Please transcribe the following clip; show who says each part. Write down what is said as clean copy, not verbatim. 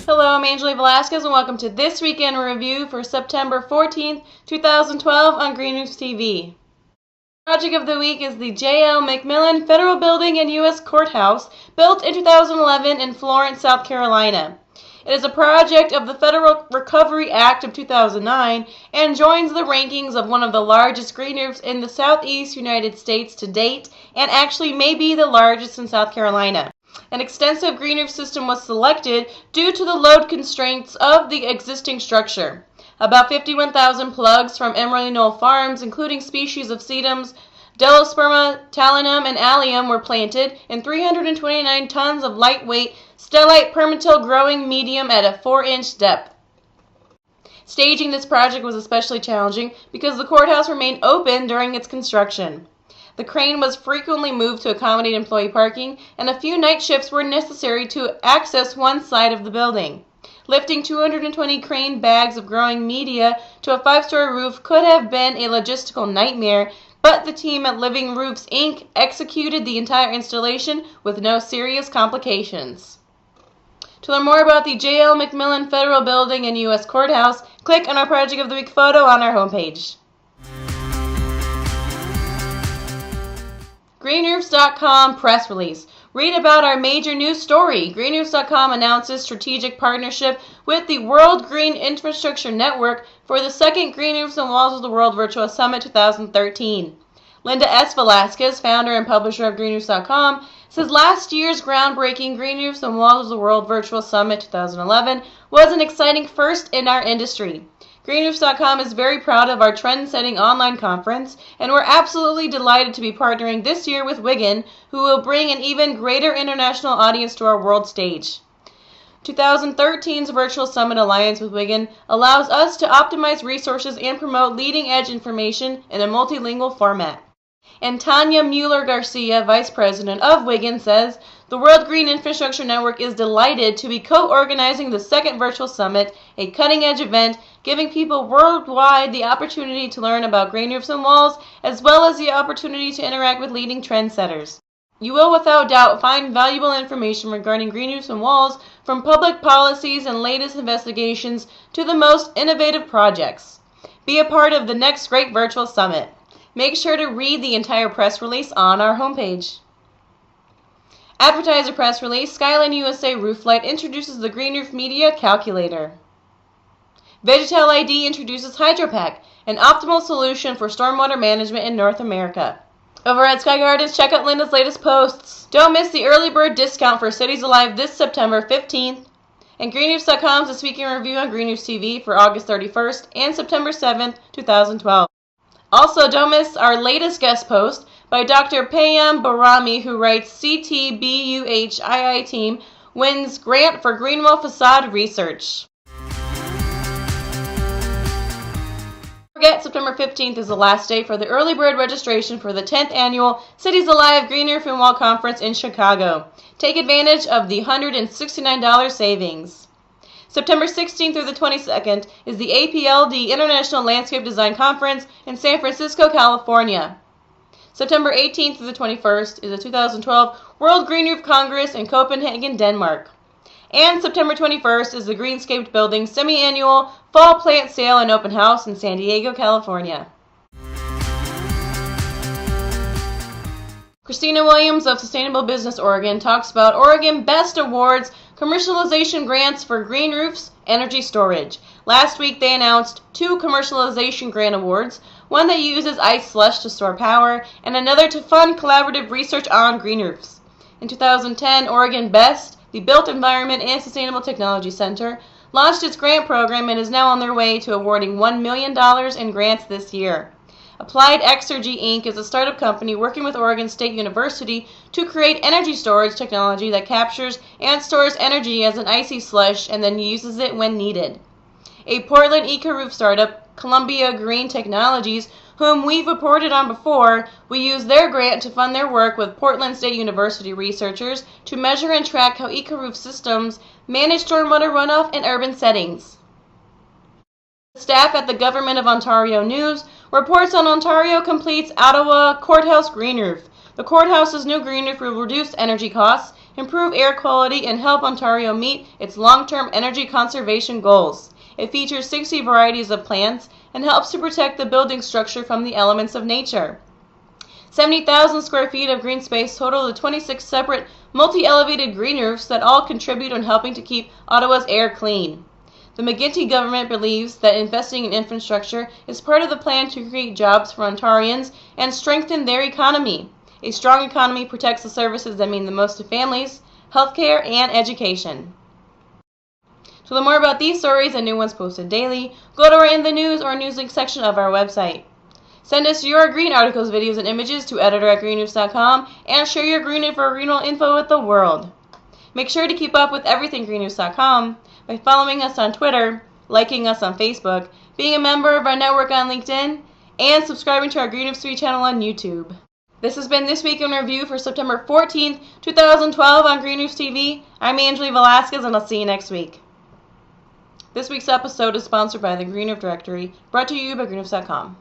Speaker 1: Hello, I'm Angela Velasquez and welcome to This Weekend Review for September 14th, 2012 on Greenroofs TV. Project of the week is the J.L. McMillan Federal Building and U.S. Courthouse, built in 2011 in Florence, South Carolina. It is a project of the Federal Recovery Act of 2009 and joins the rankings of one of the largest green roofs in the southeast United States to date, and actually may be the largest in South Carolina. An extensive green roof system was selected due to the load constraints of the existing structure. About 51,000 plugs from Emerald Knoll Farms, including species of sedums, Delosperma, Talinum, and Allium, were planted, and 329 tons of lightweight stellite permatil growing medium at a 4-inch depth. Staging this project was especially challenging because the courthouse remained open during its construction. The crane was frequently moved to accommodate employee parking, and a few night shifts were necessary to access one side of the building. Lifting 220 crane bags of growing media to a 5-story roof could have been a logistical nightmare, but the team at Living Roofs, Inc. executed the entire installation with no serious complications. To learn more about the J.L. McMillan Federal Building and U.S. Courthouse, click on our Project of the Week photo on our homepage. Greenroofs.com press release. Read about our major news story. Greenroofs.com announces strategic partnership with the World Green Infrastructure Network for the second Green Roofs and Walls of the World Virtual Summit 2013. Linda S. Velasquez, founder and publisher of Greenroofs.com, says last year's groundbreaking Green Roofs and Walls of the World Virtual Summit 2011 was an exciting first in our industry. Greenroofs.com is very proud of our trend-setting online conference, and we're absolutely delighted to be partnering this year with Wigan, who will bring an even greater international audience to our world stage. 2013's Virtual Summit Alliance with Wigan allows us to optimize resources and promote leading-edge information in a multilingual format. And Tanya Mueller-Garcia, Vice President of Wigan, says, the World Green Infrastructure Network is delighted to be co-organizing the second virtual summit, a cutting-edge event giving people worldwide the opportunity to learn about green roofs and walls, as well as the opportunity to interact with leading trendsetters. You will without doubt find valuable information regarding green roofs and walls, from public policies and latest investigations to the most innovative projects. Be a part of the next great virtual summit. Make sure to read the entire press release on our homepage. Advertiser press release. Skyland USA Rooflite introduces the Green Roof Media Calculator. Vegetal ID introduces HydroPack, an optimal solution for stormwater management in North America. Over at Sky Gardens, check out Linda's latest posts. Don't miss the early bird discount for Cities Alive this September 15th. And Greenroofs.com's This Week in Review on Greenroofs TV for August 31st and September 7th, 2012. Also, don't miss our latest guest post by Dr. Payam Barami, who writes CTBUHII team wins grant for Greenwall facade research. Don't forget, September 15th is the last day for the early bird registration for the 10th annual Cities Alive Green Roof and Wall Conference in Chicago. Take advantage of the $169 savings. September 16th through the 22nd is the APLD International Landscape Design Conference in San Francisco, California. September 18th through the 21st is the 2012 World Green Roof Congress in Copenhagen, Denmark. And September 21st is the Greenscaped Building semi-annual Fall Plant Sale and Open House in San Diego, California. Christina Williams of Sustainable Business Oregon talks about Oregon Best Awards commercialization grants for green roofs, energy storage. Last week they announced 2 commercialization grant awards, one that uses ice slush to store power, and another to fund collaborative research on green roofs. In 2010, Oregon Best, the Built Environment and Sustainable Technology Center, launched its grant program and is now on their way to awarding $1 million in grants this year. Applied Exergy Inc. is a startup company working with Oregon State University to create energy storage technology that captures and stores energy as an icy slush and then uses it when needed. A Portland eco-roof startup, Columbia Green Technologies, whom we've reported on before, will use their grant to fund their work with Portland State University researchers to measure and track how eco-roof systems manage stormwater runoff in urban settings. Staff at the Government of Ontario News reports on Ontario completes Ottawa Courthouse green roof. The courthouse's new green roof will reduce energy costs improve air quality, and help Ontario meet its long-term energy conservation goals. It features 60 varieties of plants and helps to protect the building structure from the elements of nature. 70,000 square feet of green space total the 26 separate multi-elevated green roofs that all contribute in helping to keep Ottawa's air clean. The McGuinty government believes that investing in infrastructure is part of the plan to create jobs for Ontarians and strengthen their economy. A strong economy protects the services that mean the most to families, healthcare, and education. To learn more about these stories and new ones posted daily, go to our In the News or Newslinks section of our website. Send us your green articles, videos, and images to editor@greenroofs.com and share your green or greenroll info with the world. Make sure to keep up with everything greenroofs.com by following us on Twitter, liking us on Facebook, being a member of our network on LinkedIn, and subscribing to our Greenroofs 3 channel on YouTube. This has been This Week in Review for September 14th, 2012 on Greenroofs TV. I'm Angeli Velasquez, and I'll see you next week. This week's episode is sponsored by the Green Roof Directory, brought to you by greenroofs.com.